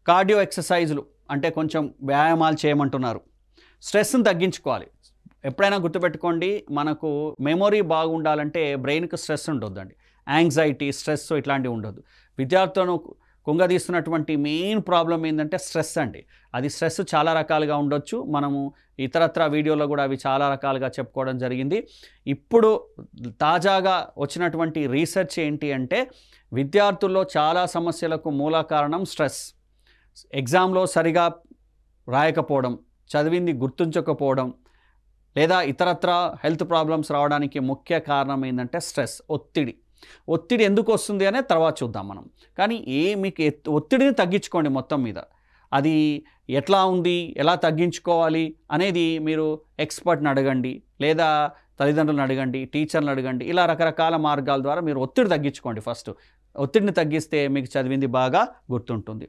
Cardio ఎక్సర్సైజులు అంటే కొంచెం వ్యాయామాలు చేయమంటున్నారు. స్ట్రెస్‌ని తగ్గించుకోవాలి. ఎప్పుడైనా గుర్తుపెట్టుకోండి, మనకు మెమొరీ బాగుండాలంటే బ్రెయిన్‌కి స్ట్రెస్ ఉండొద్దండి. యాంగ్జైటీ, స్ట్రెస్ ఇట్లాంటివి ఉండొద్దు. విద్యార్థులను కుంగదీస్తున్నటువంటి మెయిన్ ప్రాబ్లమ్ ఏందంటే స్ట్రెస్ అండి. అది స్ట్రెస్ చాలా రకాలుగా ఉండొచ్చు. మనము ఇతరత్రా వీడియోలో కూడా అవి చాలా రకాలుగా చెప్పుకోవడం జరిగింది. ఇప్పుడు తాజాగా వచ్చినటువంటి రీసెర్చ్ ఏంటి అంటే, విద్యార్థుల్లో చాలా సమస్యలకు మూల కారణం స్ట్రెస్. ఎగ్జామ్‌లో సరిగా రాయకపోవడం, చదివింది గుర్తుంచకపోవడం, లేదా ఇతరత్రా హెల్త్ ప్రాబ్లమ్స్ రావడానికి ముఖ్య కారణం ఏందంటే స్ట్రెస్, ఒత్తిడి. ఒత్తిడి ఎందుకు వస్తుంది అనేది తర్వాత చూద్దాం మనం. కానీ మీకు ఒత్తిడిని తగ్గించుకోండి మొత్తం మీద. అది ఎట్లా ఉంది, ఎలా తగ్గించుకోవాలి అనేది మీరు ఎక్స్‌పర్ట్‌ని అడగండి, లేదా తల్లిదండ్రులను అడగండి, టీచర్‌ని అడగండి. ఇలా రకరకాల మార్గాల ద్వారా మీరు ఒత్తిడి తగ్గించుకోండి ఫస్ట్. ఒత్తిడిని తగ్గిస్తే మీకు చదివింది బాగా గుర్తుంటుంది.